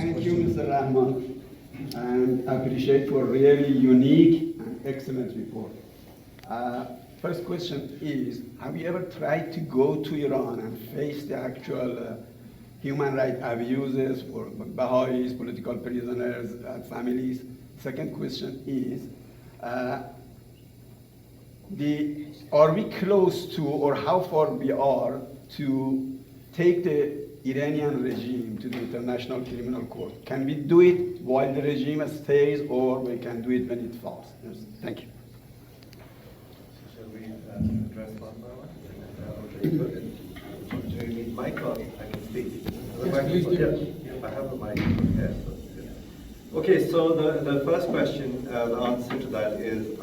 Thank you, Mr. Rahman, and I appreciate for really unique and excellent report. First question is, have you ever tried to go to Iran and face the actual human rights abuses for Baha'is, political prisoners, families? Second question is, are we close to, or how far we are to take the Iranian regime to the International Criminal Court? Can we do it while the regime stays, or we can do it when it falls? Yes. Thank you. Shall we address one by one? Okay, do you need mic or I can speak? Yes, please do. Yeah, I have a mic here. Okay, so the first question, the answer to that is,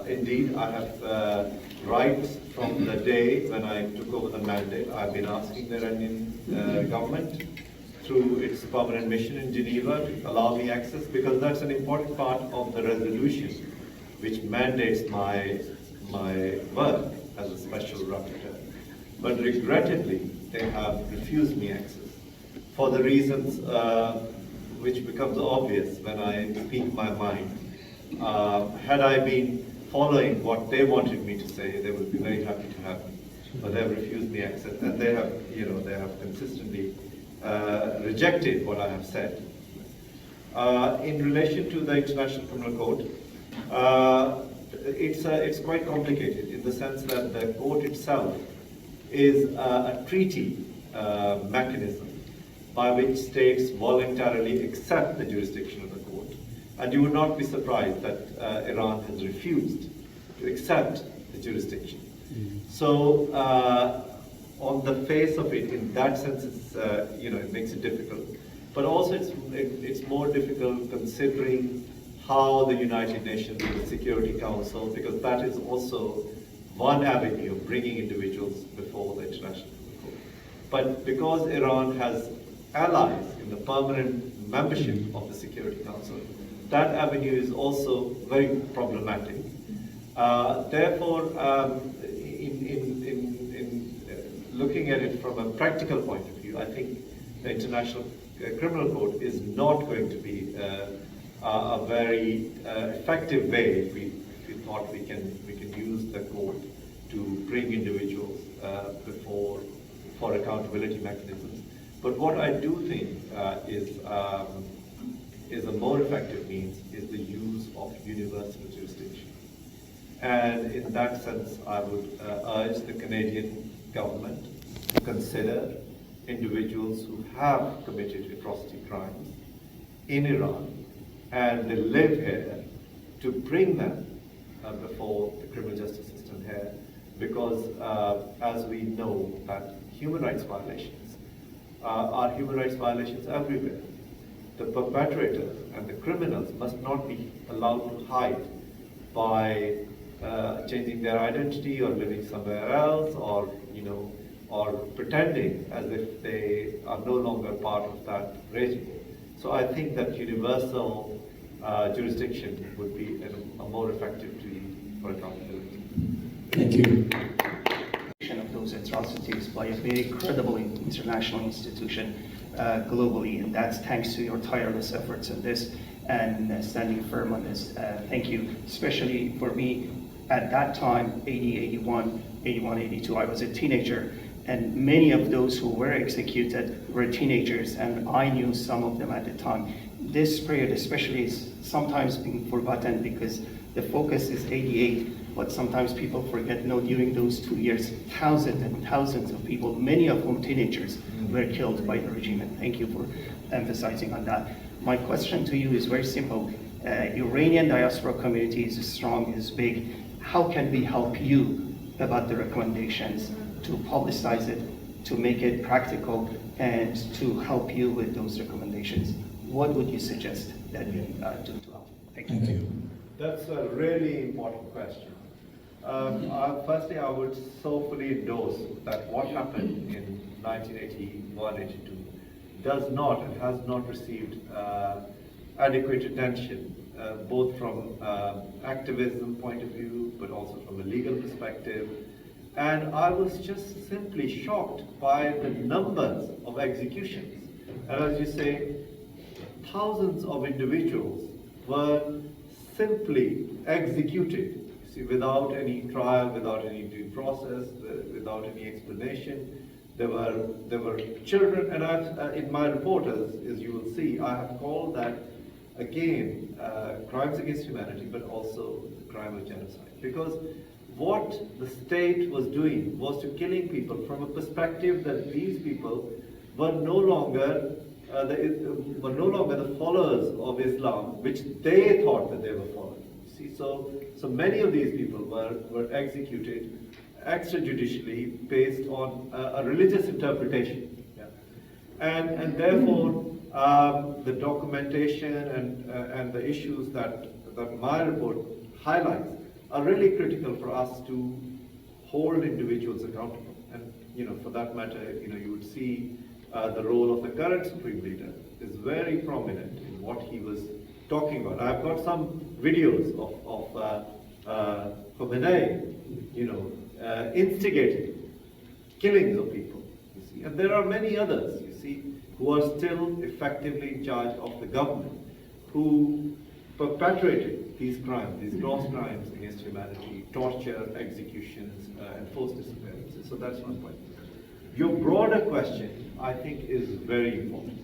indeed, I have right from the day when I took over the mandate. I've been asking the Iranian government through its permanent mission in Geneva to allow me access, because that's an important part of the resolution which mandates my work as a special rapporteur. But regrettably, they have refused me access for the reasons which becomes obvious when I speak my mind. Had I been following what they wanted me to say, they would be very happy to have me. But they have refused me access, and they have, they have consistently rejected what I have said. In relation to the International Criminal Court, it's quite complicated in the sense that the court itself is a treaty mechanism by which states voluntarily accept the jurisdiction of the court. And you would not be surprised that Iran has refused to accept the jurisdiction. So on the face of it, in that sense, it's, it makes it difficult. But also it's more difficult considering how the United Nations, the Security Council, because that is also one avenue of bringing individuals before the International Criminal Court. But because Iran has allies in the permanent membership of the Security Council, that avenue is also very problematic. Therefore, in looking at it from a practical point of view, I think the International Criminal Court is not going to be a very effective way if we thought we can use the court to bring individuals for accountability mechanisms. But what I do think is a more effective means is the use of universal jurisdiction. And in that sense, I would urge the Canadian government to consider individuals who have committed atrocity crimes in Iran and they live here, to bring them before the criminal justice system here, because as we know that human rights violations are human rights violations everywhere. The perpetrators and the criminals must not be allowed to hide by changing their identity or living somewhere else, or or pretending as if they are no longer part of that regime. So I think that universal jurisdiction would be a more effective tool for accountability. Thank you. Of those atrocities by a very credible international institution globally, and that's thanks to your tireless efforts in this and standing firm on this. Thank you, especially for me at that time, 81, 82, I was a teenager, and many of those who were executed were teenagers, and I knew some of them at the time. This period especially is sometimes being forgotten because the focus is 88, but sometimes people forget, during those 2 years, thousands and thousands of people, many of whom teenagers, were killed by the regime, and thank you for emphasizing on that. My question to you is very simple. Iranian diaspora community is strong, is big. How can we help you about the recommendations to publicize it, to make it practical, and to help you with those recommendations? What would you suggest that we do to help? Thank you. Thank you. That's a really important question. Firstly, I would so fully endorse that what happened in 1981-82 does not and has not received adequate attention, both from activism point of view, but also from a legal perspective. And I was just simply shocked by the numbers of executions. And as you say, thousands of individuals were simply executed, you see, without any trial, without any due process, without any explanation. There were children, and in my report, as you will see, I have called that, again, crimes against humanity, but also the crime of genocide. Because what the state was doing was to killing people from a perspective that these people were no longer the followers of Islam, which they thought that they were following. See, so many of these people were executed extrajudicially based on a religious interpretation. Yeah. And therefore, the documentation and the issues that my report highlights are really critical for us to hold individuals accountable. And for that matter, you would see the role of the current Supreme Leader is very prominent in what he was talking about. I've got some videos of Khamenei, instigating killings of people, you see. And there are many others, you see, who are still effectively in charge of the government, who perpetrated these crimes, these gross crimes against humanity, torture, executions, and forced disappearances. So that's one point. Your broader question, I think, is very important.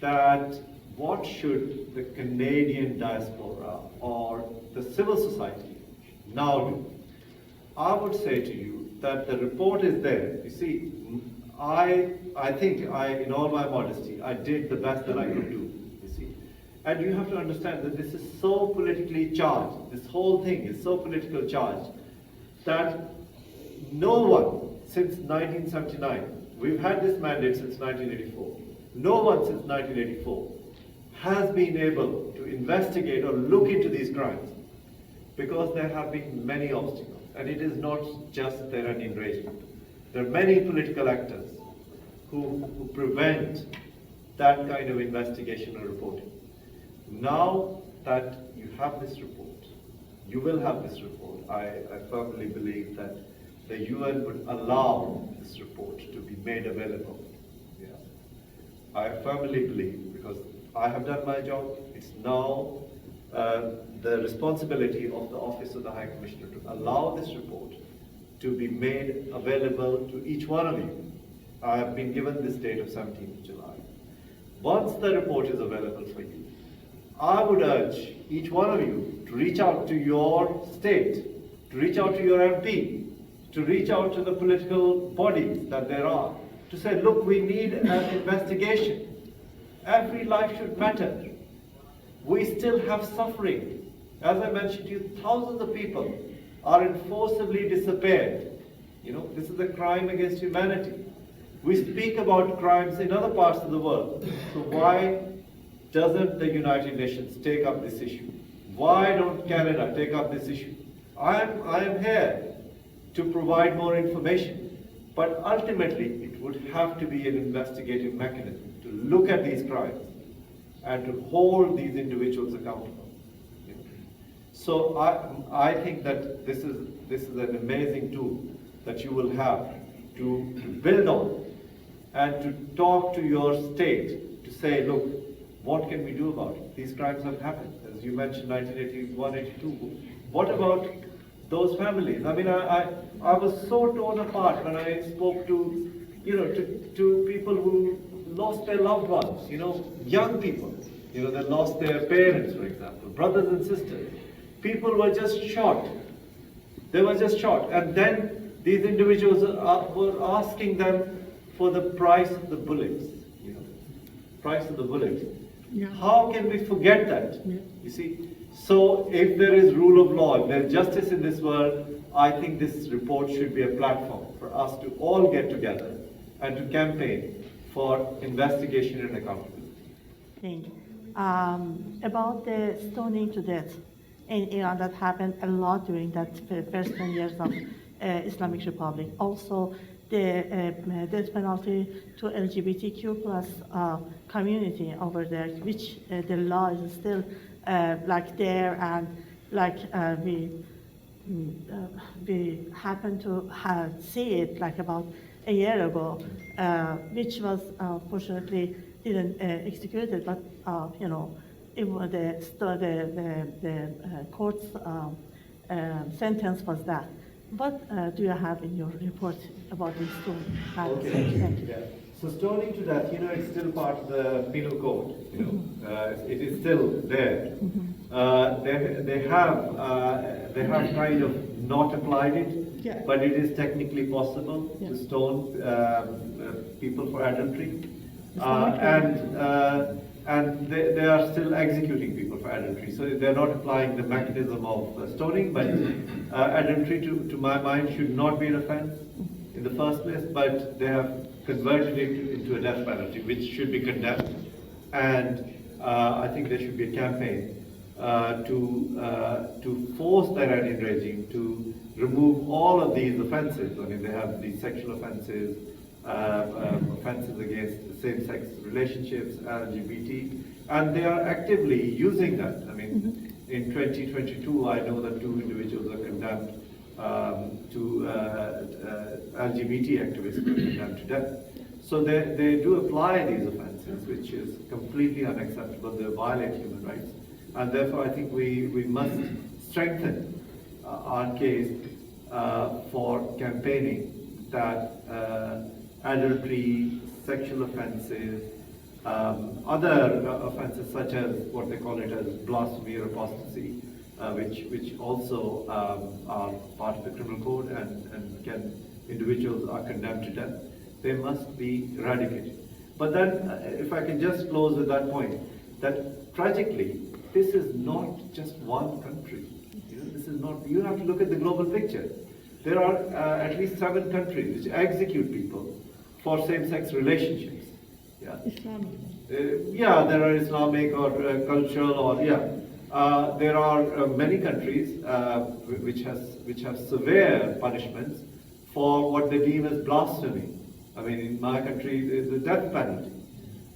That what should the Canadian diaspora or the civil society now do? I would say to you that the report is there. You see, I think in all my modesty, I did the best that I could do, you see. And you have to understand that this is so politically charged, this whole thing is so politically charged, that no one since 1979, we've had this mandate since 1984, no one since 1984 has been able to investigate or look into these crimes, because there have been many obstacles. And it is not just their enragement. There are many political actors who prevent that kind of investigation or reporting. Now that you have this report, you will have this report, I firmly believe that the UN would allow this report to be made available. Yeah. I firmly believe, because I have done my job, it's now the responsibility of the Office of the High Commissioner to allow this report to be made available to each one of you. I have been given this date of 17th of July. Once the report is available for you, I would urge each one of you to reach out to your state, to reach out to your MP, to reach out to the political bodies that there are, to say, look, we need an investigation. Every life should matter. We still have suffering. As I mentioned to you, thousands of people are enforcibly disappeared. This is a crime against humanity. We speak about crimes in other parts of the world. So why doesn't the United Nations take up this issue? Why don't Canada take up this issue? I am here to provide more information, but ultimately it would have to be an investigative mechanism to look at these crimes and to hold these individuals accountable. So I think that this is an amazing tool that you will have to build on and to talk to your state to say, look, what can we do about it? These crimes have happened. As you mentioned, 1981, 82. What about those families? I mean, I was so torn apart when I spoke to people who lost their loved ones, young people. They lost their parents, for example, brothers and sisters. People were just shot. They were just shot. And then these individuals were asking them for the price of the bullets. Price of the bullets. Yeah. How can we forget that? Yeah. You see? So if there is rule of law, if there is justice in this world, I think this report should be a platform for us to all get together and to campaign for investigation and accountability. About the stoning to death in Iran, that happened a lot during that first 10 years of Islamic Republic. Also, the death penalty to LGBTQ plus community over there, which the law is still there, and we happen to see it about a year ago, which was fortunately didn't execute it, but you know, it was the court's sentence was that. What do you have in your report about these two matters? Okay. Thank you. Yeah. So stoning to death, it's still part of the penal code. It is still there. They have kind of not applied it, Yeah. but it is technically possible Yeah. to stone people for adultery, Islamic and they are still executing people for adultery. So they're not applying the mechanism of stoning, but adultery, to my mind, should not be an offense in the first place, but they have converted it into a death penalty, which should be condemned. And I think there should be a campaign to force the Iranian regime to remove all of these offenses. I mean, they have these sexual offenses, offenses against same-sex relationships, LGBT, and they are actively using that. I mean, in 2022, I know that 2 individuals are condemned LGBT activists were condemned to death. So they do apply these offenses, which is completely unacceptable. They violate human rights. And therefore, I think we must strengthen our case for campaigning that adultery, sexual offenses, other offenses such as what they call it as blasphemy or apostasy, which also are part of the criminal code and individuals are condemned to death. They must be eradicated. But then, if I can just close with that point, that tragically, this is not just one country. This is not. You have to look at the global picture. There are at least 7 countries which execute people for same-sex relationships. Yeah. Islamic. Yeah, there are Islamic or cultural or there are many countries which have severe punishments for what they deem as blasphemy. I mean, in my country, it's the death penalty,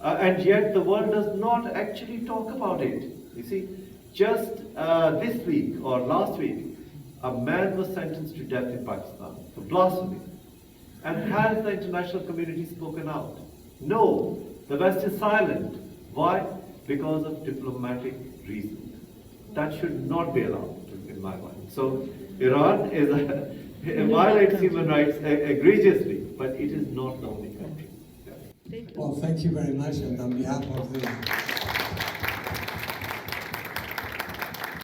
and yet the world does not actually talk about it. You see, just this week or last week, a man was sentenced to death in Pakistan for blasphemy. And has the international community spoken out? No, the West is silent. Why? Because of diplomatic reasons. That should not be allowed, in my mind. So Iran violates human rights egregiously, but it is not the only country. Yeah. Well, thank you very much, and on behalf of the